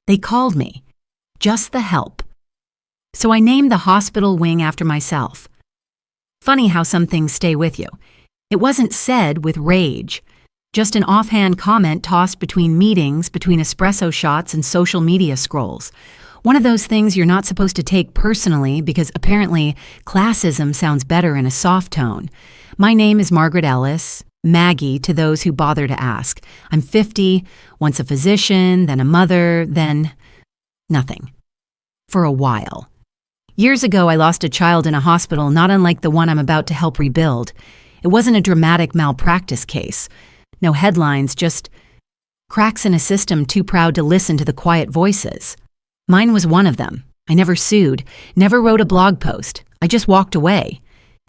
They called me. Just the help. So I named the hospital wing after myself. Funny how some things stay with you. It wasn't said with rage. Just an offhand comment tossed between meetings, between espresso shots and social media scrolls. One of those things you're not supposed to take personally because apparently classism sounds better in a soft tone. My name is Margaret Ellis, Maggie to those who bother to ask. I'm 50, once a physician, then a mother, then nothing. For a while. Years ago, I lost a child in a hospital not unlike the one I'm about to help rebuild. It wasn't a dramatic malpractice case. No headlines, just cracks in a system too proud to listen to the quiet voices. Mine was one of them. I never sued, never wrote a blog post. I just walked away.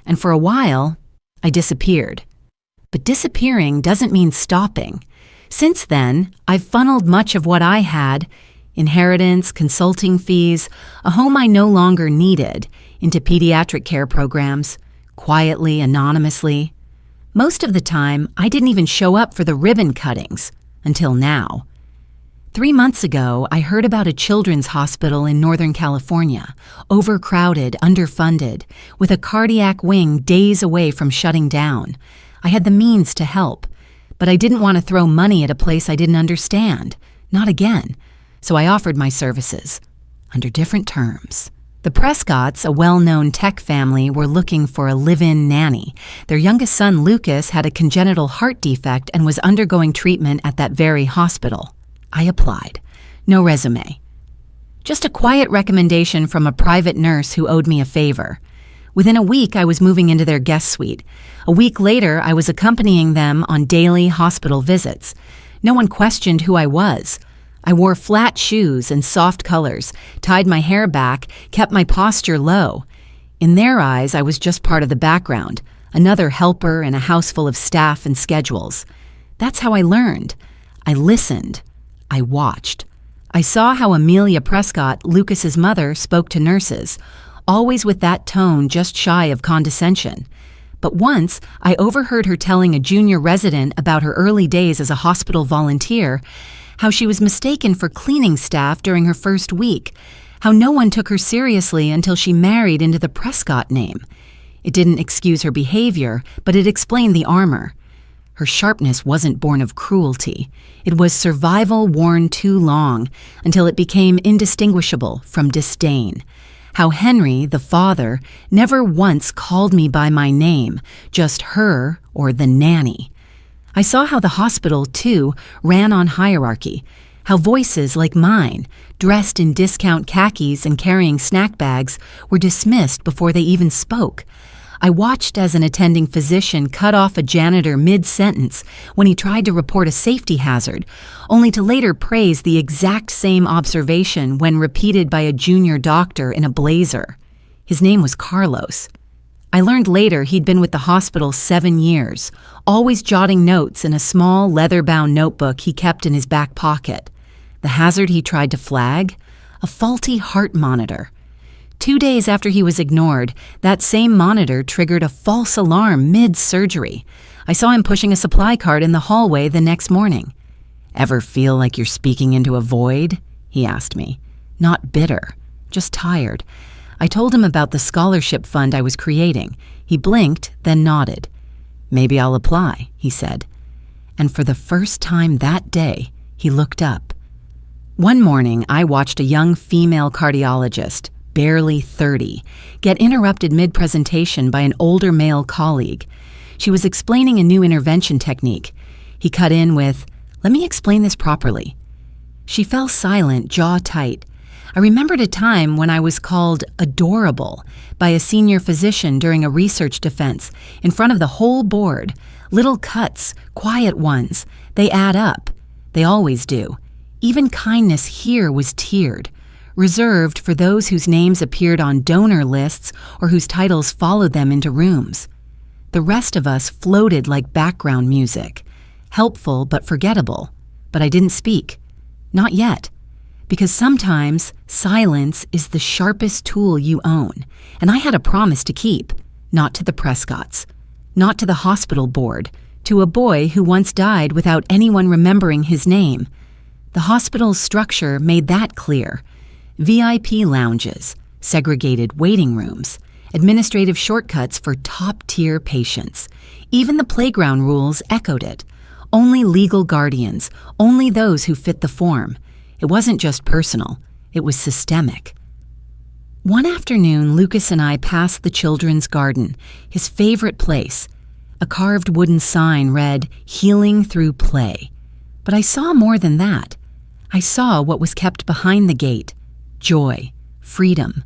And for a while, I disappeared. But disappearing doesn't mean stopping. Since then, I've funneled much of what I had, inheritance, consulting fees, a home I no longer needed, into pediatric care programs, quietly, anonymously. Most of the time, I didn't even show up for the ribbon cuttings, until now. 3 months ago, I heard about a children's hospital in Northern California, overcrowded, underfunded, with a cardiac wing days away from shutting down. I had the means to help, but I didn't want to throw money at a place I didn't understand. Not again. So I offered my services, under different terms. The Prescotts, a well-known tech family, were looking for a live-in nanny. Their youngest son, Lucas, had a congenital heart defect and was undergoing treatment at that very hospital. I applied. No resume. Just a quiet recommendation from a private nurse who owed me a favor. Within a week, I was moving into their guest suite. A week later, I was accompanying them on daily hospital visits. No one questioned who I was. I wore flat shoes and soft colors, tied my hair back, kept my posture low. In their eyes, I was just part of the background, another helper in a house full of staff and schedules. That's how I learned. I listened. I watched. I saw how Amelia Prescott, Lucas's mother, spoke to nurses, always with that tone just shy of condescension. But once, I overheard her telling a junior resident about her early days as a hospital volunteer, how she was mistaken for cleaning staff during her first week, how no one took her seriously until she married into the Prescott name. It didn't excuse her behavior, but it explained the armor. Her sharpness wasn't born of cruelty. It was survival worn too long until it became indistinguishable from disdain. How Henry, the father, never once called me by my name, just her or the nanny. I saw how the hospital, too, ran on hierarchy, how voices like mine, dressed in discount khakis and carrying snack bags, were dismissed before they even spoke. I watched as an attending physician cut off a janitor mid-sentence when he tried to report a safety hazard, only to later praise the exact same observation when repeated by a junior doctor in a blazer. His name was Carlos. I learned later he'd been with the hospital 7 years, always jotting notes in a small leather-bound notebook he kept in his back pocket. The hazard he tried to flag? A faulty heart monitor. 2 days after he was ignored, that same monitor triggered a false alarm mid-surgery. I saw him pushing a supply cart in the hallway the next morning. "Ever feel like you're speaking into a void?" he asked me. Not bitter, just tired. I told him about the scholarship fund I was creating. He blinked, then nodded. "Maybe I'll apply," he said. And for the first time that day, he looked up. One morning, I watched a young female cardiologist, barely 30, get interrupted mid-presentation by an older male colleague. She was explaining a new intervention technique. He cut in with, "Let me explain this properly." She fell silent, jaw tight. I remembered a time when I was called adorable by a senior physician during a research defense in front of the whole board. Little cuts, quiet ones, they add up. They always do. Even kindness here was tiered, reserved for those whose names appeared on donor lists or whose titles followed them into rooms. The rest of us floated like background music, helpful but forgettable. But I didn't speak. Not yet. Because sometimes silence is the sharpest tool you own, and I had a promise to keep, not to the Prescotts, not to the hospital board, to a boy who once died without anyone remembering his name. The hospital's structure made that clear. VIP lounges, segregated waiting rooms, administrative shortcuts for top-tier patients. Even the playground rules echoed it. Only legal guardians, only those who fit the form. It wasn't just personal, it was systemic. One afternoon, Lucas and I passed the children's garden, his favorite place. A carved wooden sign read, "Healing Through Play." But I saw more than that. I saw what was kept behind the gate: joy, freedom,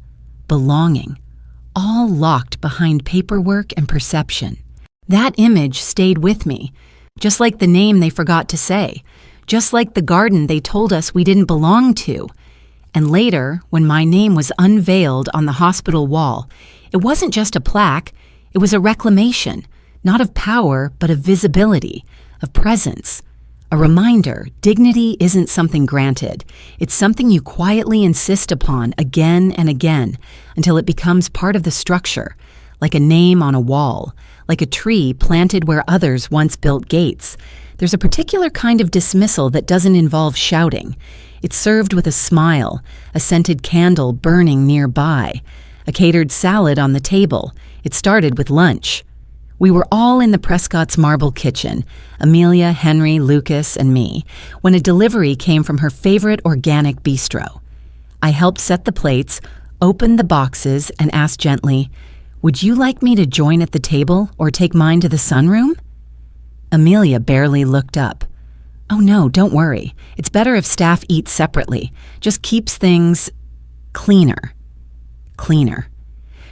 belonging, all locked behind paperwork and perception. That image stayed with me, just like the name they forgot to say, just like the garden they told us we didn't belong to. And later, when my name was unveiled on the hospital wall, it wasn't just a plaque, it was a reclamation, not of power, but of visibility, of presence. A reminder, dignity isn't something granted. It's something you quietly insist upon again and again until it becomes part of the structure, like a name on a wall, like a tree planted where others once built gates. There's a particular kind of dismissal that doesn't involve shouting. It's served with a smile, a scented candle burning nearby, a catered salad on the table. It started with lunch. We were all in the Prescott's marble kitchen, Amelia, Henry, Lucas, and me, when a delivery came from her favorite organic bistro. I helped set the plates, opened the boxes, and asked gently, "Would you like me to join at the table or take mine to the sunroom?" Amelia barely looked up. "Oh no, don't worry. It's better if staff eat separately. Just keeps things cleaner." Cleaner.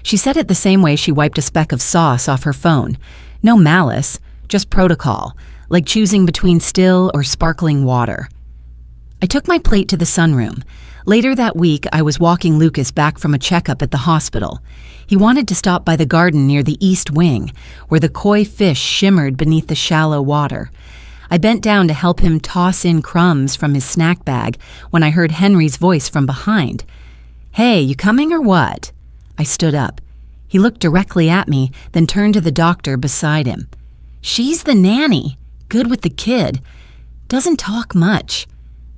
She said it the same way she wiped a speck of sauce off her phone. No malice, just protocol, like choosing between still or sparkling water. I took my plate to the sunroom. Later that week, I was walking Lucas back from a checkup at the hospital. He wanted to stop by the garden near the east wing, where the koi fish shimmered beneath the shallow water. I bent down to help him toss in crumbs from his snack bag when I heard Henry's voice from behind. "Hey, you coming or what?" I stood up. He looked directly at me, then turned to the doctor beside him. "She's the nanny. Good with the kid. Doesn't talk much."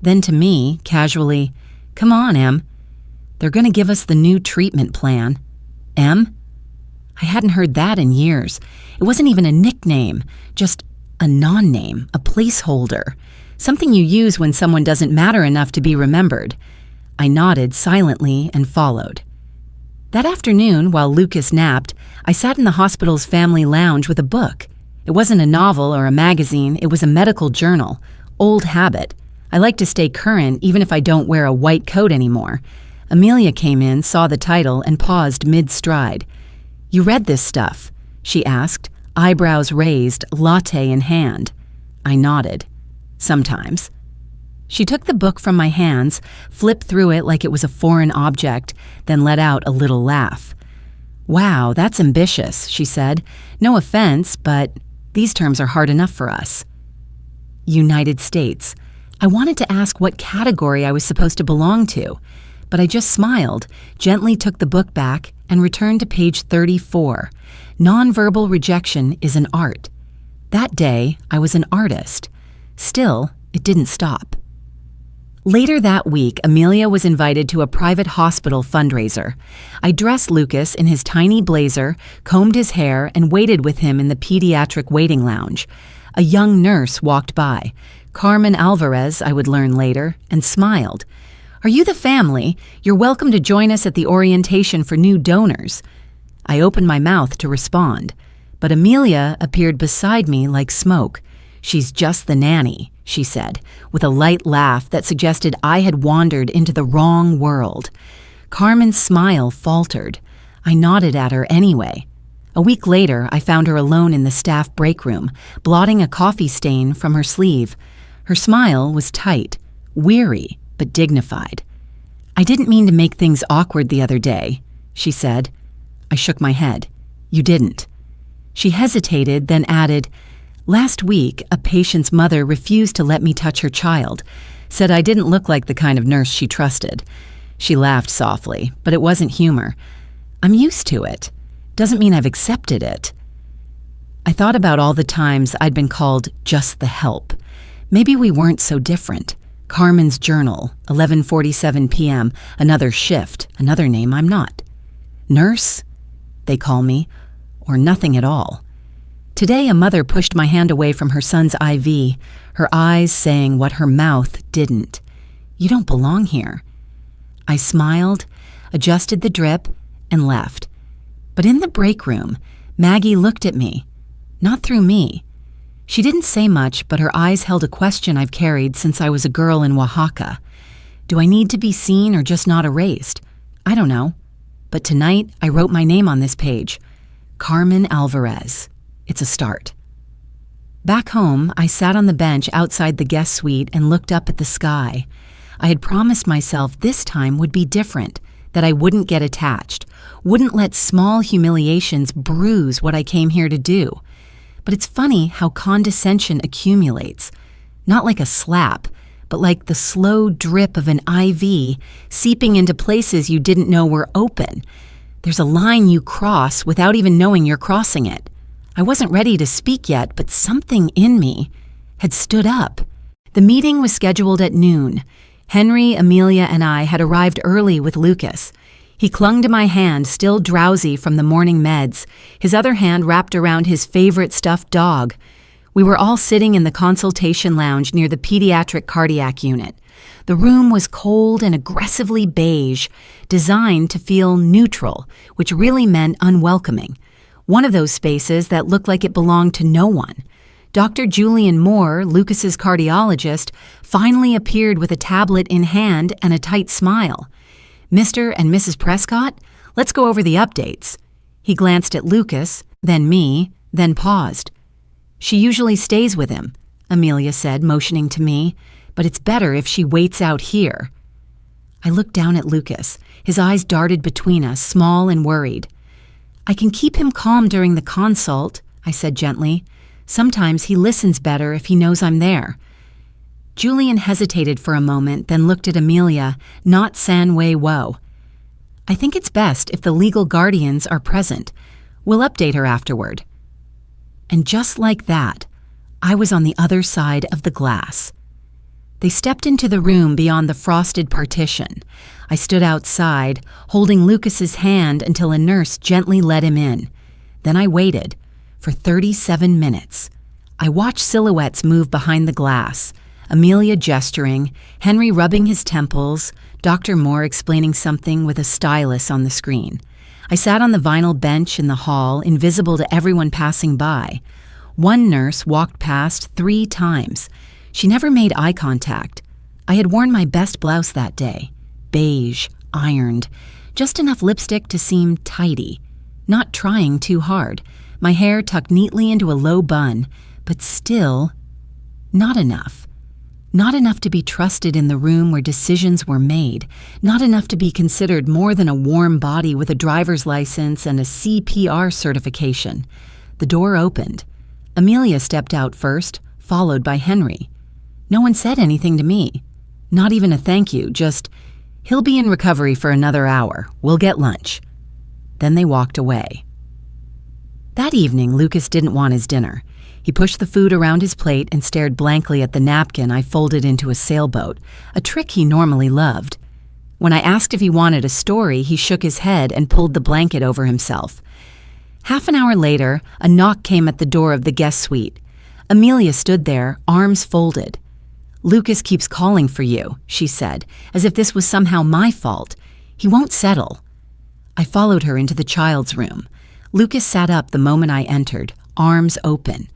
Then to me, casually, "Come on, Em. They're going to give us the new treatment plan." Em? I hadn't heard that in years. It wasn't even a nickname, just a non-name, a placeholder, something you use when someone doesn't matter enough to be remembered. I nodded silently and followed. That afternoon, while Lucas napped, I sat in the hospital's family lounge with a book. It wasn't a novel or a magazine, it was a medical journal. Old habit. I like to stay current even if I don't wear a white coat anymore. Amelia came in, saw the title, and paused mid-stride. "You read this stuff?" she asked, eyebrows raised, latte in hand. I nodded. "Sometimes." She took the book from my hands, flipped through it like it was a foreign object, then let out a little laugh. "Wow, that's ambitious," she said. "No offense, but these terms are hard enough for us." United States. I wanted to ask what category I was supposed to belong to, but I just smiled, gently took the book back, and returned to page 34. Nonverbal rejection is an art. That day, I was an artist. Still, it didn't stop. Later that week, Amelia was invited to a private hospital fundraiser. I dressed Lucas in his tiny blazer, combed his hair, and waited with him in the pediatric waiting lounge. A young nurse walked by, Carmen Alvarez, I would learn later, and smiled. "Are you the family? You're welcome to join us at the orientation for new donors." I opened my mouth to respond, but Amelia appeared beside me like smoke. "She's just the nanny," she said, with a light laugh that suggested I had wandered into the wrong world. Carmen's smile faltered. I nodded at her anyway. A week later, I found her alone in the staff break room, blotting a coffee stain from her sleeve. Her smile was tight, weary, but dignified. "I didn't mean to make things awkward the other day," she said. I shook my head. "You didn't." She hesitated, then added, "Last week, a patient's mother refused to let me touch her child, said I didn't look like the kind of nurse she trusted." She laughed softly, but it wasn't humor. "I'm used to it. Doesn't mean I've accepted it." I thought about all the times I'd been called just the help. Maybe we weren't so different. Carmen's Journal, 11:47 p.m., another shift, another name I'm not. Nurse? They call me, or nothing at all. Today a mother pushed my hand away from her son's IV, her eyes saying what her mouth didn't. You don't belong here. I smiled, adjusted the drip, and left. But in the break room, Maggie looked at me, not through me. She didn't say much, but her eyes held a question I've carried since I was a girl in Oaxaca. Do I need to be seen or just not erased? I don't know. But tonight, I wrote my name on this page. Carmen Alvarez. It's a start. Back home, I sat on the bench outside the guest suite and looked up at the sky. I had promised myself this time would be different, that I wouldn't get attached, wouldn't let small humiliations bruise what I came here to do. But it's funny how condescension accumulates, not like a slap, but like the slow drip of an IV seeping into places you didn't know were open. There's a line you cross without even knowing you're crossing it. I wasn't ready to speak yet, but something in me had stood up. The meeting was scheduled at noon. Henry, Amelia, and I had arrived early with Lucas. He clung to my hand, still drowsy from the morning meds, his other hand wrapped around his favorite stuffed dog. We were all sitting in the consultation lounge near the pediatric cardiac unit. The room was cold and aggressively beige, designed to feel neutral, which really meant unwelcoming. One of those spaces that looked like it belonged to no one. Dr. Julian Moore, Lucas's cardiologist, finally appeared with a tablet in hand and a tight smile. Mr. and Mrs. Prescott, let's go over the updates. He glanced at Lucas, then me, then paused. She usually stays with him, Amelia said, motioning to me, but it's better if she waits out here. I looked down at Lucas. His eyes darted between us, small and worried. I can keep him calm during the consult, I said gently. Sometimes he listens better if he knows I'm there. Julian hesitated for a moment, then looked at Amelia, not San Wei Wo. I think it's best if the legal guardians are present. We'll update her afterward. And just like that, I was on the other side of the glass. They stepped into the room beyond the frosted partition. I stood outside, holding Lucas's hand until a nurse gently let him in. Then I waited for 37 minutes. I watched silhouettes move behind the glass. Amelia gesturing, Henry rubbing his temples, Dr. Moore explaining something with a stylus on the screen. I sat on the vinyl bench in the hall, invisible to everyone passing by. One nurse walked past 3 times. She never made eye contact. I had worn my best blouse that day. Beige, ironed, just enough lipstick to seem tidy. Not trying too hard. My hair tucked neatly into a low bun, but still not enough. Not enough to be trusted in the room where decisions were made. Not enough to be considered more than a warm body with a driver's license and a CPR certification. The door opened. Amelia stepped out first, followed by Henry. No one said anything to me. Not even a thank you, just, he'll be in recovery for another hour. We'll get lunch. Then they walked away. That evening, Lucas didn't want his dinner. He pushed the food around his plate and stared blankly at the napkin I folded into a sailboat, a trick he normally loved. When I asked if he wanted a story, he shook his head and pulled the blanket over himself. Half an hour later, a knock came at the door of the guest suite. Amelia stood there, arms folded. "Lucas keeps calling for you," she said, as if this was somehow my fault. "He won't settle." I followed her into the child's room. Lucas sat up the moment I entered, arms open.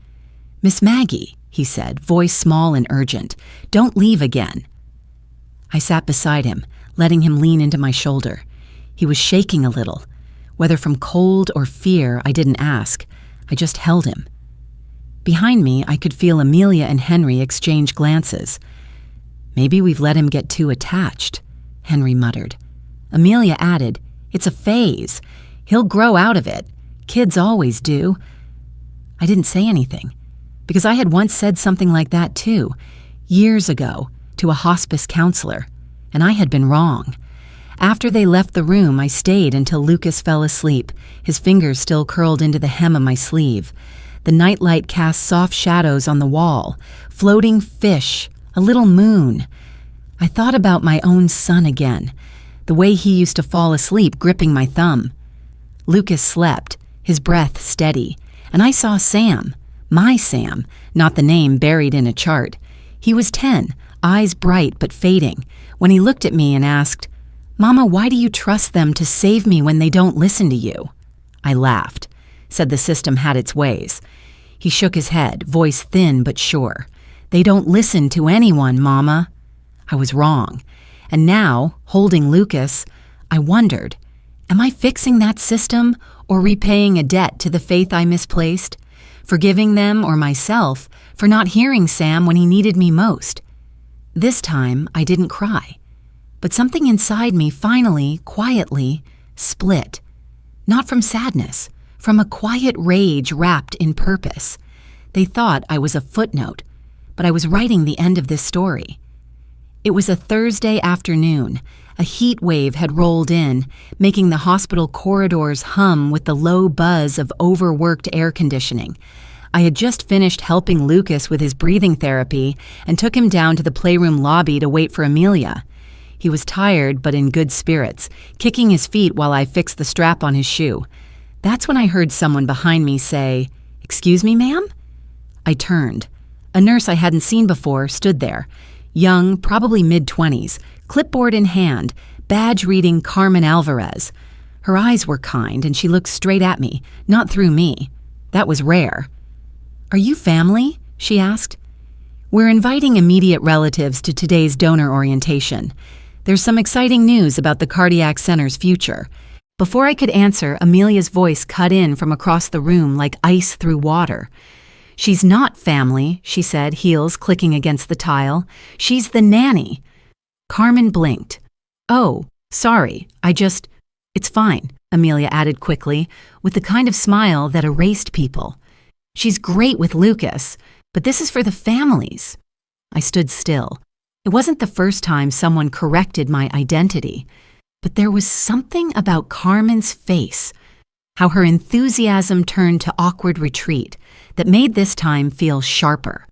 "Miss Maggie," he said, voice small and urgent, "don't leave again." I sat beside him, letting him lean into my shoulder. He was shaking a little. Whether from cold or fear, I didn't ask. I just held him. Behind me, I could feel Amelia and Henry exchange glances. "Maybe we've let him get too attached," Henry muttered. Amelia added, "It's a phase. He'll grow out of it. Kids always do." I didn't say anything, because I had once said something like that too, years ago, to a hospice counselor, and I had been wrong. After they left the room, I stayed until Lucas fell asleep, his fingers still curled into the hem of my sleeve. The nightlight cast soft shadows on the wall, floating fish, a little moon. I thought about my own son again, the way he used to fall asleep gripping my thumb. Lucas slept, his breath steady, and I saw Sam, my Sam, not the name buried in a chart. He was 10, eyes bright but fading, when he looked at me and asked, "Mama, why do you trust them to save me when they don't listen to you?" I laughed, said the system had its ways. He shook his head, voice thin but sure. "They don't listen to anyone, Mama." I was wrong. And now, holding Lucas, I wondered, am I fixing that system or repaying a debt to the faith I misplaced? Forgiving them or myself for not hearing Sam when he needed me most? This time, I didn't cry. But something inside me finally, quietly, split. Not from sadness, from a quiet rage wrapped in purpose. They thought I was a footnote, but I was writing the end of this story. It was a Thursday afternoon. A heat wave had rolled in, making the hospital corridors hum with the low buzz of overworked air conditioning. I had just finished helping Lucas with his breathing therapy and took him down to the playroom lobby to wait for Amelia. He was tired but in good spirits, kicking his feet while I fixed the strap on his shoe. That's when I heard someone behind me say, "Excuse me, ma'am?" I turned. A nurse I hadn't seen before stood there. Young, probably mid-20s, clipboard in hand, badge reading Carmen Alvarez. Her eyes were kind and she looked straight at me, not through me. That was rare. "Are you family?" she asked. "We're inviting immediate relatives to today's donor orientation. There's some exciting news about the Cardiac Center's future." Before I could answer, Amelia's voice cut in from across the room like ice through water. "She's not family," she said, heels clicking against the tile. "She's the nanny." Carmen blinked. "Oh, sorry, It's fine," Amelia added quickly, with the kind of smile that erased people. "She's great with Lucas, but this is for the families." I stood still. It wasn't the first time someone corrected my identity, but there was something about Carmen's face, how her enthusiasm turned to awkward retreat, that made this time feel sharper.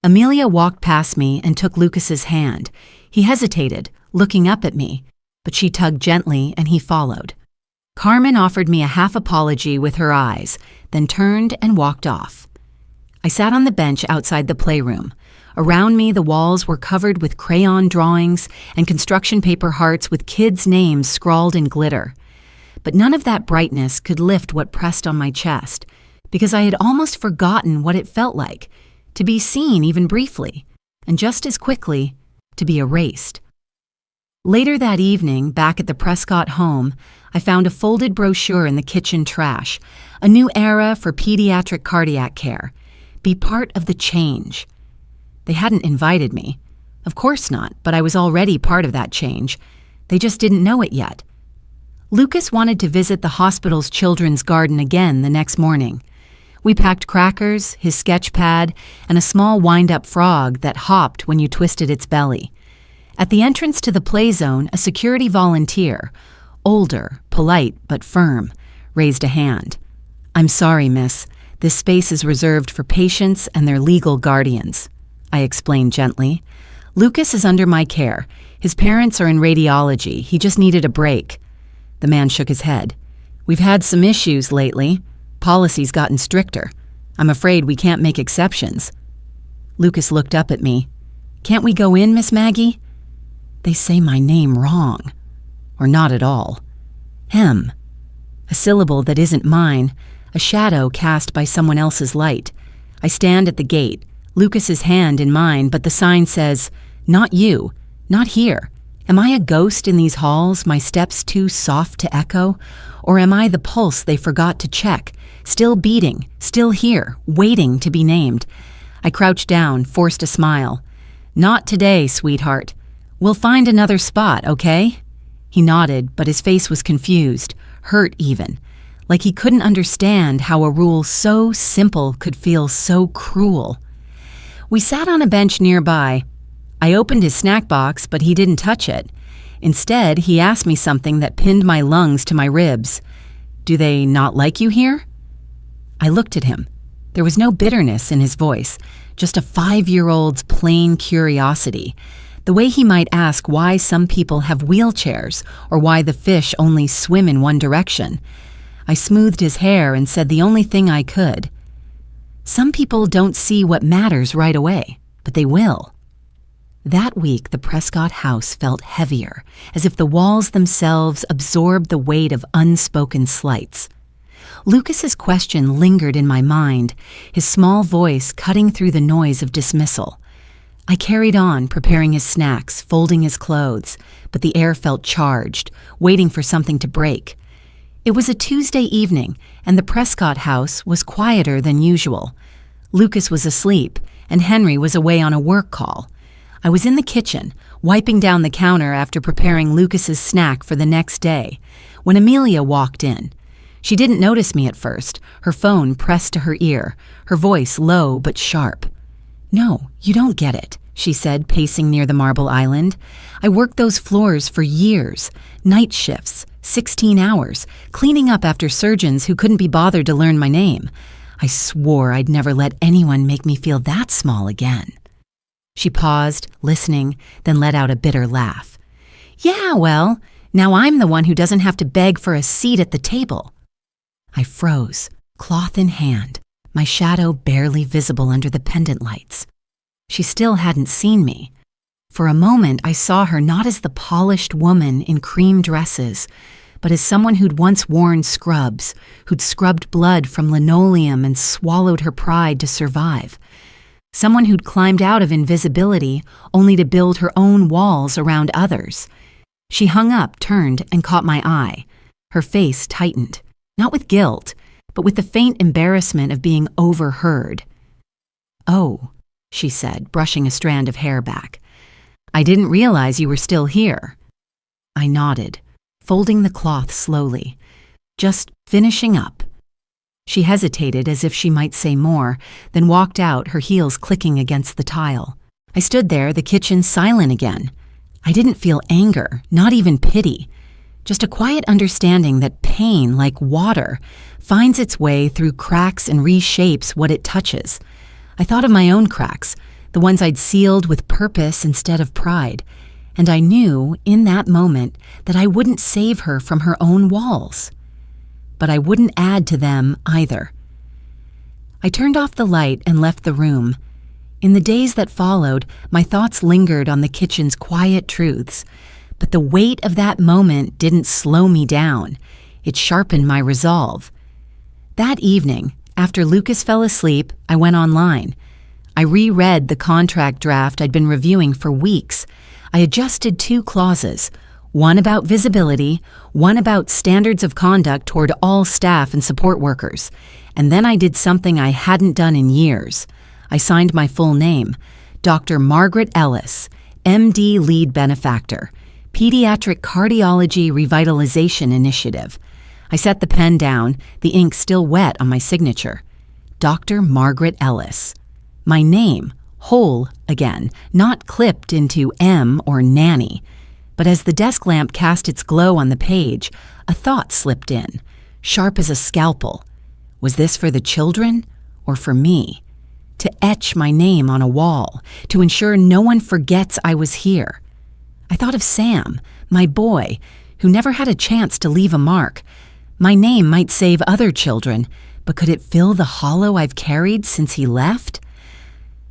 Amelia walked past me and took Lucas's hand. He hesitated, looking up at me, but she tugged gently and he followed. Carmen offered me a half apology with her eyes, then turned and walked off. I sat on the bench outside the playroom. Around me, the walls were covered with crayon drawings and construction paper hearts with kids' names scrawled in glitter. But none of that brightness could lift what pressed on my chest, because I had almost forgotten what it felt like, to be seen even briefly, and just as quickly, to be erased. Later that evening, back at the Prescott home, I found a folded brochure in the kitchen trash, a new era for pediatric cardiac care. Be part of the change. They hadn't invited me. Of course not, but I was already part of that change. They just didn't know it yet. Lucas wanted to visit the hospital's children's garden again the next morning. We packed crackers, his sketch pad, and a small wind-up frog that hopped when you twisted its belly. At the entrance to the play zone, a security volunteer, older, polite but firm, raised a hand. "I'm sorry, miss. This space is reserved for patients and their legal guardians," I explained gently. "Lucas is under my care. His parents are in radiology. He just needed a break." The man shook his head. "We've had some issues lately. Policy's gotten stricter. I'm afraid we can't make exceptions." Lucas looked up at me. "Can't we go in, Miss Maggie?" They say my name wrong. Or not at all. Hem. A syllable that isn't mine, a shadow cast by someone else's light. I stand at the gate, Lucas's hand in mine, but the sign says, "Not you, not here." Am I a ghost in these halls, my steps too soft to echo? Or am I the pulse they forgot to check, still beating, still here, waiting to be named? I crouched down, forced a smile. "Not today, sweetheart. We'll find another spot, okay?" He nodded, but his face was confused, hurt even, like he couldn't understand how a rule so simple could feel so cruel. We sat on a bench nearby. I opened his snack box, but he didn't touch it. Instead, he asked me something that pinned my lungs to my ribs. "Do they not like you here?" I looked at him. There was no bitterness in his voice, just a 5-year-old's plain curiosity. the way he might ask why some people have wheelchairs or why the fish only swim in one direction. I smoothed his hair and said the only thing I could. Some people don't see what matters right away, but they will. That week, the Prescott house felt heavier, as if the walls themselves absorbed the weight of unspoken slights. Lucas's question lingered in my mind, his small voice cutting through the noise of dismissal. I carried on, preparing his snacks, folding his clothes, but the air felt charged, waiting for something to break. It was a Tuesday evening, and the Prescott house was quieter than usual. Lucas was asleep, and Henry was away on a work call. I was in the kitchen, wiping down the counter after preparing Lucas's snack for the next day, when Amelia walked in. She didn't notice me at first, her phone pressed to her ear, her voice low but sharp. "No, you don't get it," she said, pacing near the marble island. "I worked those floors for years, night shifts, 16 hours, cleaning up after surgeons who couldn't be bothered to learn my name. I swore I'd never let anyone make me feel that small again." She paused, listening, then let out a bitter laugh. "Yeah, well, now I'm the one who doesn't have to beg for a seat at the table." I froze, cloth in hand, my shadow barely visible under the pendant lights. She still hadn't seen me. For a moment, I saw her not as the polished woman in cream dresses, but as someone who'd once worn scrubs, who'd scrubbed blood from linoleum and swallowed her pride to survive. Someone who'd climbed out of invisibility only to build her own walls around others. She hung up, turned, and caught my eye. Her face tightened, not with guilt, but with the faint embarrassment of being overheard. "Oh," she said, brushing a strand of hair back. "I didn't realize you were still here." I nodded, folding the cloth slowly. "Just finishing up." She hesitated as if she might say more, then walked out, her heels clicking against the tile. I stood there, the kitchen silent again. I didn't feel anger, not even pity. Just a quiet understanding that pain, like water, finds its way through cracks and reshapes what it touches. I thought of my own cracks, the ones I'd sealed with purpose instead of pride, and I knew, in that moment, that I wouldn't save her from her own walls. But I wouldn't add to them either. I turned off the light and left the room. In the days that followed, my thoughts lingered on the kitchen's quiet truths, but the weight of that moment didn't slow me down. It sharpened my resolve. That evening, after Lucas fell asleep, I went online. I reread the contract draft I'd been reviewing for weeks. I adjusted 2 clauses, one about visibility, one about standards of conduct toward all staff and support workers. And then I did something I hadn't done in years. I signed my full name, Dr. Margaret Ellis, MD Lead Benefactor, Pediatric Cardiology Revitalization Initiative. I set the pen down, the ink still wet on my signature. Dr. Margaret Ellis. My name, whole again, not clipped into M or nanny. But as the desk lamp cast its glow on the page, a thought slipped in, sharp as a scalpel. Was this for the children or for me? To etch my name on a wall, to ensure no one forgets I was here. I thought of Sam, my boy, who never had a chance to leave a mark. My name might save other children, but could it fill the hollow I've carried since he left?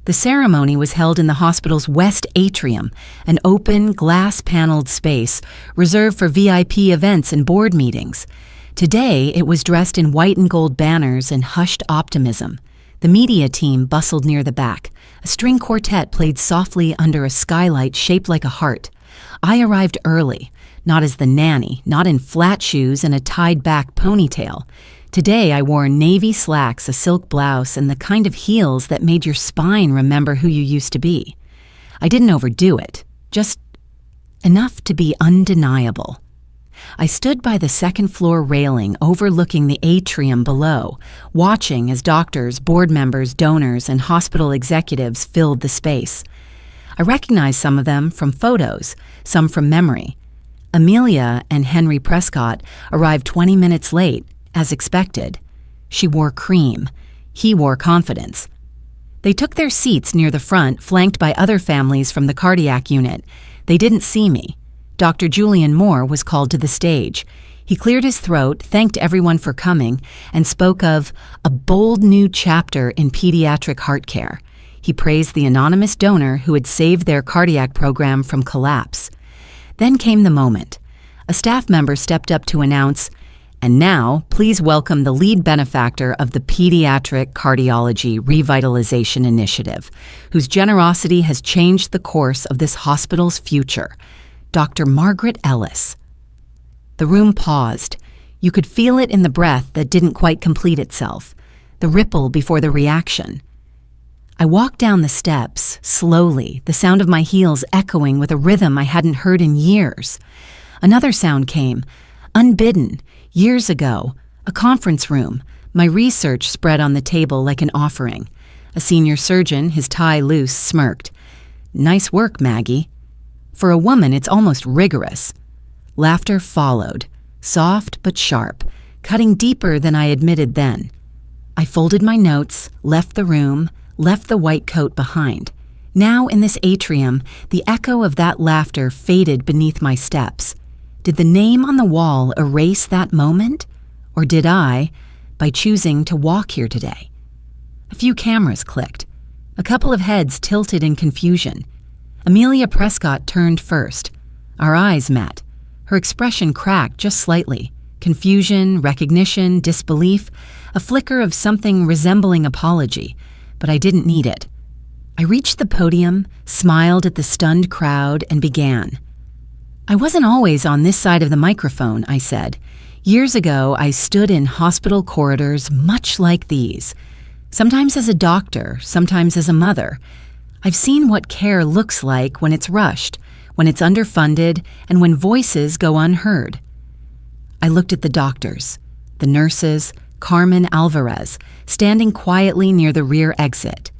The ceremony was held in the hospital's west atrium, an open, glass-paneled space reserved for VIP events and board meetings. Today, it was dressed in white and gold banners and hushed optimism. The media team bustled near the back. A string quartet played softly under a skylight shaped like a heart. I arrived early, not as the nanny, not in flat shoes and a tied-back ponytail. Today, I wore navy slacks, a silk blouse, and the kind of heels that made your spine remember who you used to be. I didn't overdo it, just enough to be undeniable. I stood by the second-floor railing overlooking the atrium below, watching as doctors, board members, donors, and hospital executives filled the space. I recognized some of them from photos, some from memory. Amelia and Henry Prescott arrived 20 minutes late, as expected. She wore cream. He wore confidence. They took their seats near the front, flanked by other families from the cardiac unit. They didn't see me. Dr. Julian Moore was called to the stage. He cleared his throat, thanked everyone for coming, and spoke of a bold new chapter in pediatric heart care. He praised the anonymous donor who had saved their cardiac program from collapse. Then came the moment. A staff member stepped up to announce, "And now, please welcome the lead benefactor of the Pediatric Cardiology Revitalization Initiative, whose generosity has changed the course of this hospital's future, Dr. Margaret Ellis." The room paused. You could feel it in the breath that didn't quite complete itself, the ripple before the reaction. I walked down the steps, slowly, the sound of my heels echoing with a rhythm I hadn't heard in years. Another sound came, unbidden, years ago, a conference room, my research spread on the table like an offering. A senior surgeon, his tie loose, smirked. "Nice work, Maggie." For a woman, it's almost rigorous. Laughter followed, soft but sharp, cutting deeper than I admitted then. I folded my notes, left the room, left the white coat behind. Now in this atrium, the echo of that laughter faded beneath my steps. Did the name on the wall erase that moment? Or did I, by choosing to walk here today? A few cameras clicked. A couple of heads tilted in confusion. Amelia Prescott turned first. Our eyes met. Her expression cracked just slightly. Confusion, recognition, disbelief, a flicker of something resembling apology, but I didn't need it. I reached the podium, smiled at the stunned crowd, and began. "I wasn't always on this side of the microphone," I said. "Years ago, I stood in hospital corridors much like these. Sometimes as a doctor, sometimes as a mother. I've seen what care looks like when it's rushed, when it's underfunded, and when voices go unheard." I looked at the doctors, the nurses, Carmen Alvarez, standing quietly near the rear exit.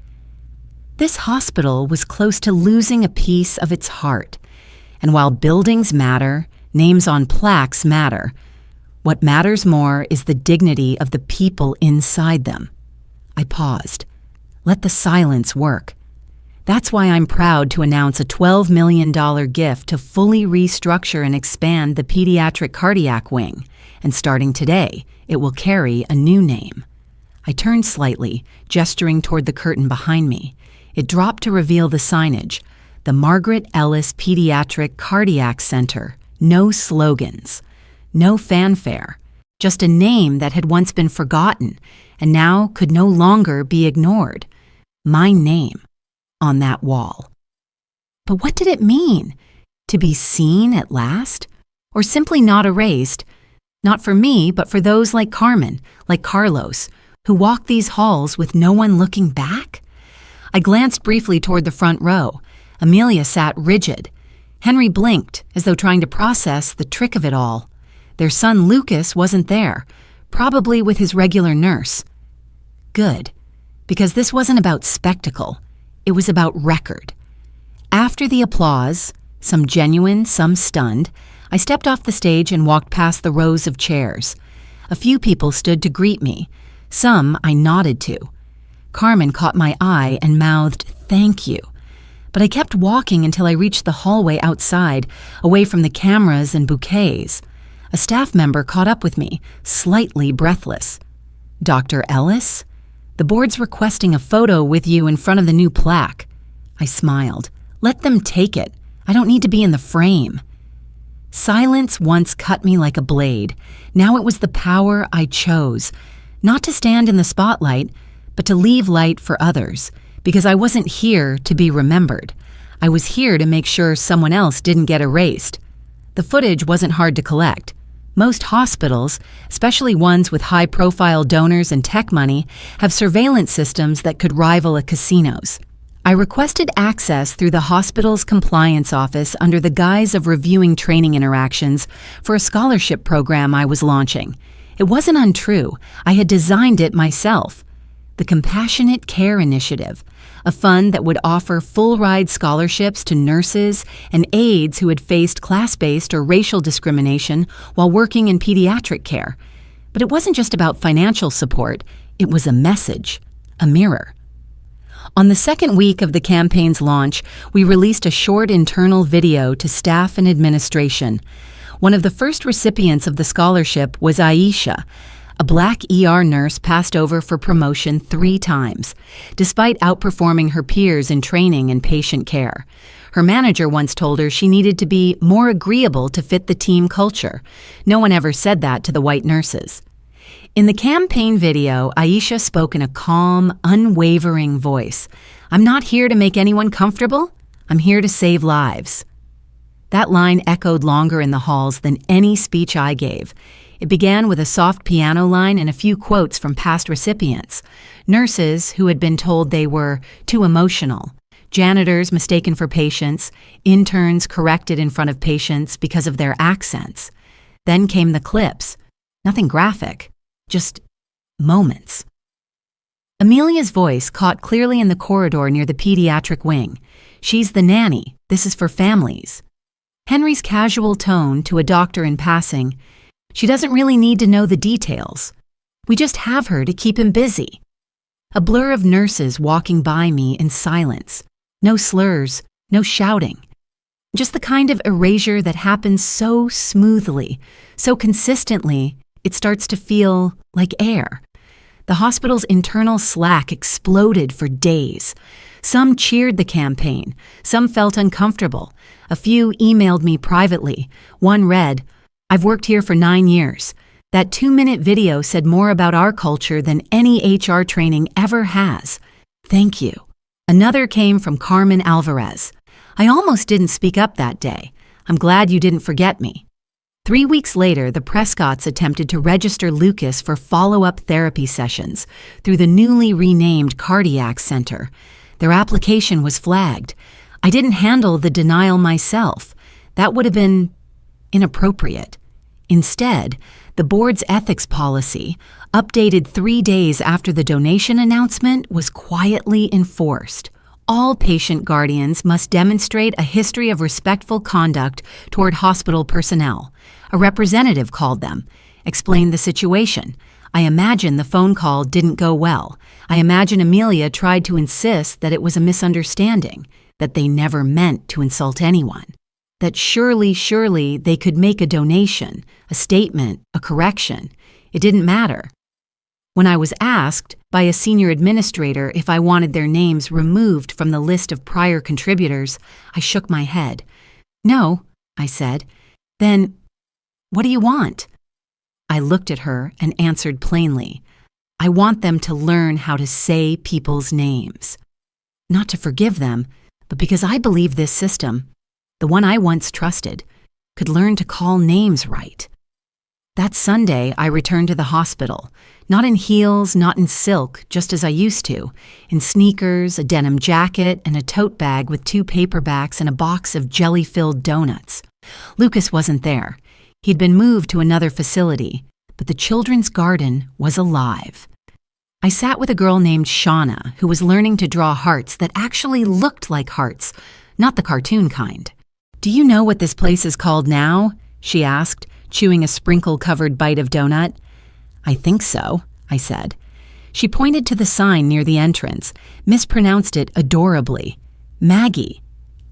This hospital was close to losing a piece of its heart. And while buildings matter, names on plaques matter, what matters more is the dignity of the people inside them. I paused. Let the silence work. That's why I'm proud to announce a $12 million gift to fully restructure and expand the pediatric cardiac wing, and starting today, it will carry a new name. I turned slightly, gesturing toward the curtain behind me. It dropped to reveal the signage, the Margaret Ellis Pediatric Cardiac Center. No slogans, no fanfare, just a name that had once been forgotten and now could no longer be ignored. My name on that wall. But what did it mean? To be seen at last? Or simply not erased? Not for me, but for those like Carmen, like Carlos, who walk these halls with no one looking back? I glanced briefly toward the front row. Amelia sat rigid. Henry blinked, as though trying to process the trick of it all. Their son Lucas wasn't there, probably with his regular nurse. Good, because this wasn't about spectacle. It was about record. After the applause, some genuine, some stunned, I stepped off the stage and walked past the rows of chairs. A few people stood to greet me. Some I nodded to. Carmen caught my eye and mouthed, "Thank you." But I kept walking until I reached the hallway outside, away from the cameras and bouquets. A staff member caught up with me, slightly breathless. "Dr. Ellis? The board's requesting a photo with you in front of the new plaque." I smiled. "Let them take it. I don't need to be in the frame." Silence once cut me like a blade. Now it was the power I chose. Not to stand in the spotlight, but to leave light for others, because I wasn't here to be remembered. I was here to make sure someone else didn't get erased. The footage wasn't hard to collect. Most hospitals, especially ones with high-profile donors and tech money, have surveillance systems that could rival a casino's. I requested access through the hospital's compliance office under the guise of reviewing training interactions for a scholarship program I was launching. It wasn't untrue. I had designed it myself. The Compassionate Care Initiative, a fund that would offer full-ride scholarships to nurses and aides who had faced class-based or racial discrimination while working in pediatric care. But it wasn't just about financial support. It was a message, a mirror. On the second week of the campaign's launch, we released a short internal video to staff and administration. One of the first recipients of the scholarship was Aisha, a Black ER nurse passed over for promotion 3 times, despite outperforming her peers in training and patient care. Her manager once told her she needed to be more agreeable to fit the team culture. No one ever said that to the white nurses. In the campaign video, Aisha spoke in a calm, unwavering voice. "I'm not here to make anyone comfortable. I'm here to save lives." That line echoed longer in the halls than any speech I gave. It began with a soft piano line and a few quotes from past recipients. Nurses who had been told they were too emotional, janitors mistaken for patients, interns corrected in front of patients because of their accents. Then came the clips. Nothing graphic, just moments. Amelia's voice caught clearly in the corridor near the pediatric wing. "She's the nanny. This is for families." Henry's casual tone to a doctor in passing. "She doesn't really need to know the details. We just have her to keep him busy." A blur of nurses walking by me in silence. No slurs, no shouting. Just the kind of erasure that happens so smoothly, so consistently, it starts to feel like air. The hospital's internal slack exploded for days. Some cheered the campaign. Some felt uncomfortable. A few emailed me privately. One read, "I've worked here for 9 years. That 2-minute video said more about our culture than any HR training ever has. Thank you." Another came from Carmen Alvarez. "I almost didn't speak up that day. I'm glad you didn't forget me." 3 weeks later, the Prescotts attempted to register Lucas for follow-up therapy sessions through the newly renamed Cardiac Center. Their application was flagged. I didn't handle the denial myself. That would have been inappropriate. Instead, the board's ethics policy, updated 3 days after the donation announcement, was quietly enforced. All patient guardians must demonstrate a history of respectful conduct toward hospital personnel. A representative called them, explained the situation. I imagine the phone call didn't go well. I imagine Amelia tried to insist that it was a misunderstanding, that they never meant to insult anyone, that surely they could make a donation, a statement, a correction. It didn't matter. When I was asked by a senior administrator if I wanted their names removed from the list of prior contributors, I shook my head. "No," I said. "Then what do you want?" I looked at her and answered plainly. "I want them to learn how to say people's names. Not to forgive them, but because I believe this system, the one I once trusted, could learn to call names right." That Sunday, I returned to the hospital, not in heels, not in silk, just as I used to, in sneakers, a denim jacket, and a tote bag with 2 paperbacks and a box of jelly-filled donuts. Lucas wasn't there. He'd been moved to another facility, but the children's garden was alive. I sat with a girl named Shauna, who was learning to draw hearts that actually looked like hearts, not the cartoon kind. "Do you know what this place is called now?" she asked, chewing a sprinkle-covered bite of donut. "I think so," I said. She pointed to the sign near the entrance, mispronounced it adorably. "Maggie.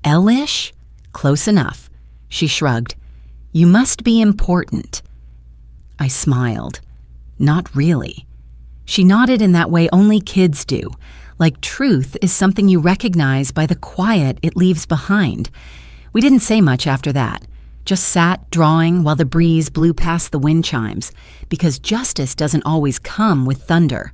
Ellis? Close enough." She shrugged. "You must be important." I smiled. "Not really." She nodded in that way only kids do, like truth is something you recognize by the quiet it leaves behind. We didn't say much after that, just sat drawing while the breeze blew past the wind chimes, because justice doesn't always come with thunder.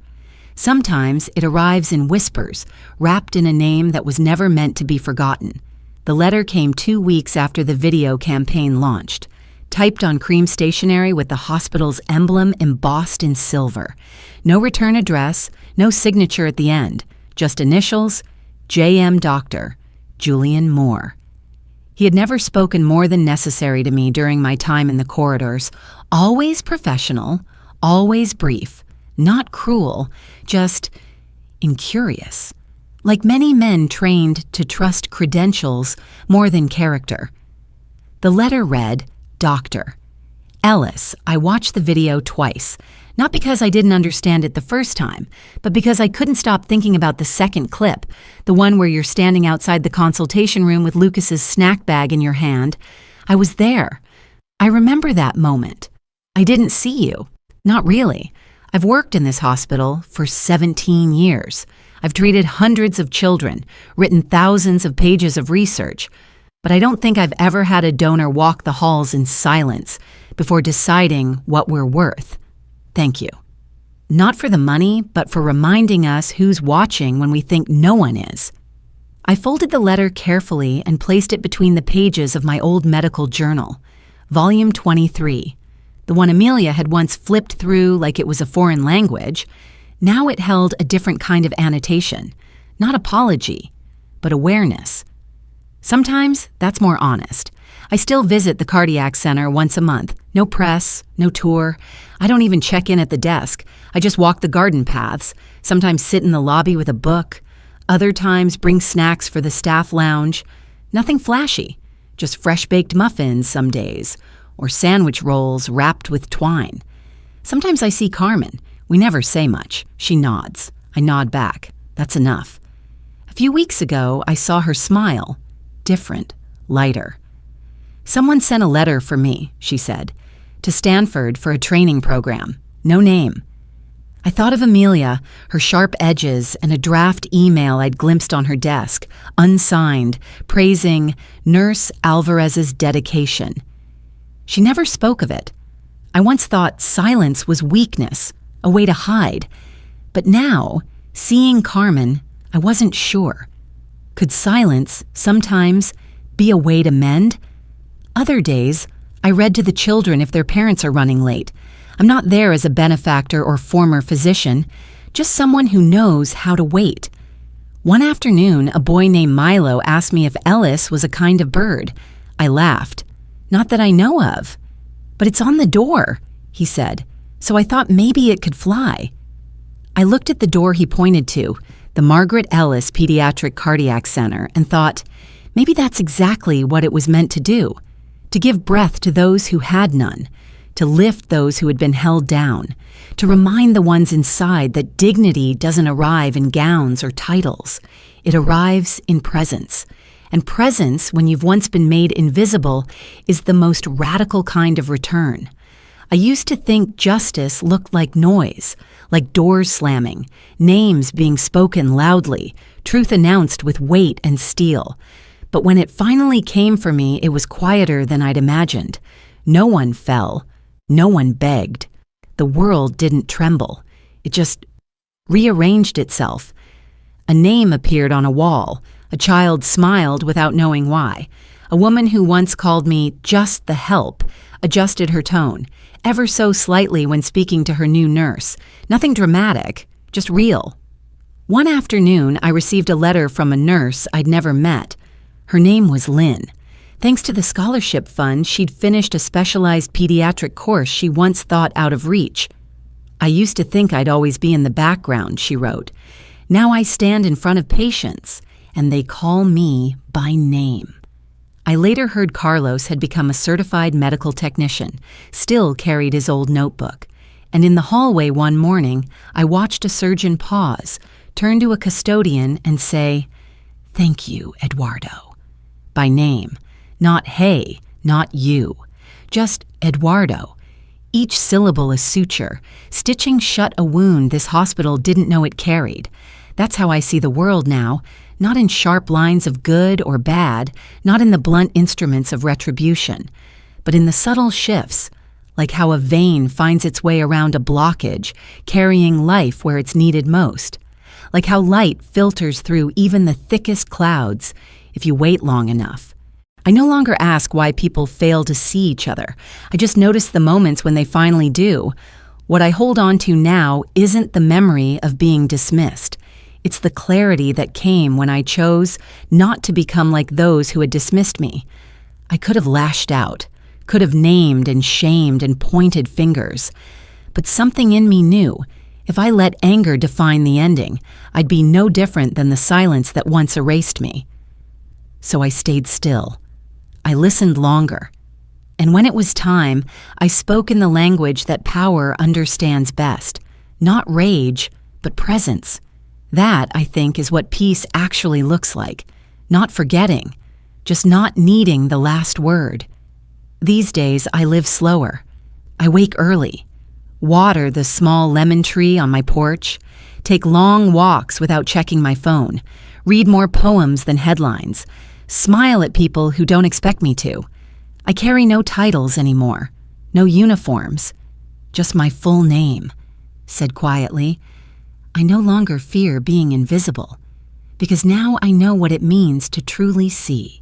Sometimes it arrives in whispers, wrapped in a name that was never meant to be forgotten. The letter came 2 weeks after the video campaign launched, typed on cream stationery with the hospital's emblem embossed in silver. No return address, no signature at the end, just initials, J.M. Doctor, Julian Moore. He had never spoken more than necessary to me during my time in the corridors. Always professional, always brief, not cruel, just incurious. Like many men trained to trust credentials more than character. The letter read, Doctor, Ellis, I watched the video twice, not because I didn't understand it the first time, but because I couldn't stop thinking about the second clip, the one where you're standing outside the consultation room with Lucas's snack bag in your hand. I was there. I remember that moment. I didn't see you. Not really. I've worked in this hospital for 17 years. I've treated hundreds of children, written thousands of pages of research, but I don't think I've ever had a donor walk the halls in silence before deciding what we're worth. Thank you. Not for the money, but for reminding us who's watching when we think no one is. I folded the letter carefully and placed it between the pages of my old medical journal, volume 23. The one Amelia had once flipped through like it was a foreign language. Now it held a different kind of annotation, not apology, but awareness. Sometimes that's more honest. I still visit the cardiac center once a month. No press, no tour. I don't even check in at the desk. I just walk the garden paths, sometimes sit in the lobby with a book. Other times bring snacks for the staff lounge. Nothing flashy, just fresh-baked muffins some days, or sandwich rolls wrapped with twine. Sometimes I see Carmen. We never say much. She nods. I nod back. That's enough. A few weeks ago, I saw her smile. Different, lighter. Someone sent a letter for me, she said, to Stanford for a training program. No name. I thought of Amelia, her sharp edges, and a draft email I'd glimpsed on her desk, unsigned, praising Nurse Alvarez's dedication. She never spoke of it. I once thought silence was weakness, a way to hide. But now, seeing Carmen, I wasn't sure. Could silence, sometimes, be a way to mend? Other days, I read to the children if their parents are running late. I'm not there as a benefactor or former physician, just someone who knows how to wait. One afternoon, a boy named Milo asked me if Ellis was a kind of bird. I laughed. Not that I know of. But it's on the door, he said, so I thought maybe it could fly. I looked at the door he pointed to, the Margaret Ellis Pediatric Cardiac Center, and thought, maybe that's exactly what it was meant to do. To give breath to those who had none, to lift those who had been held down, to remind the ones inside that dignity doesn't arrive in gowns or titles. It arrives in presence. And presence, when you've once been made invisible, is the most radical kind of return. I used to think justice looked like noise, like doors slamming, names being spoken loudly, truth announced with weight and steel. But when it finally came for me, it was quieter than I'd imagined. No one fell. No one begged. The world didn't tremble. It just rearranged itself. A name appeared on a wall. A child smiled without knowing why. A woman who once called me just the help adjusted her tone, ever so slightly when speaking to her new nurse. Nothing dramatic, just real. One afternoon, I received a letter from a nurse I'd never met. Her name was Lynn. Thanks to the scholarship fund, she'd finished a specialized pediatric course she once thought out of reach. I used to think I'd always be in the background, she wrote. Now I stand in front of patients, and they call me by name. I later heard Carlos had become a certified medical technician, still carried his old notebook. And in the hallway one morning, I watched a surgeon pause, turn to a custodian and say, "Thank you, Eduardo." By name, not hey, not you, just Eduardo. Each syllable a suture, stitching shut a wound this hospital didn't know it carried. That's how I see the world now, not in sharp lines of good or bad, not in the blunt instruments of retribution, but in the subtle shifts, like how a vein finds its way around a blockage, carrying life where it's needed most, like how light filters through even the thickest clouds if you wait long enough. I no longer ask why people fail to see each other. I just notice the moments when they finally do. What I hold on to now isn't the memory of being dismissed. It's the clarity that came when I chose not to become like those who had dismissed me. I could have lashed out, could have named and shamed and pointed fingers. But something in me knew, if I let anger define the ending, I'd be no different than the silence that once erased me. So I stayed still. I listened longer. And when it was time, I spoke in the language that power understands best. Not rage, but presence. That, I think, is what peace actually looks like. Not forgetting, just not needing the last word. These days, I live slower. I wake early, water the small lemon tree on my porch, take long walks without checking my phone, read more poems than headlines, smile at people who don't expect me to. I carry no titles anymore, no uniforms, just my full name. Said quietly, I no longer fear being invisible, because now I know what it means to truly see.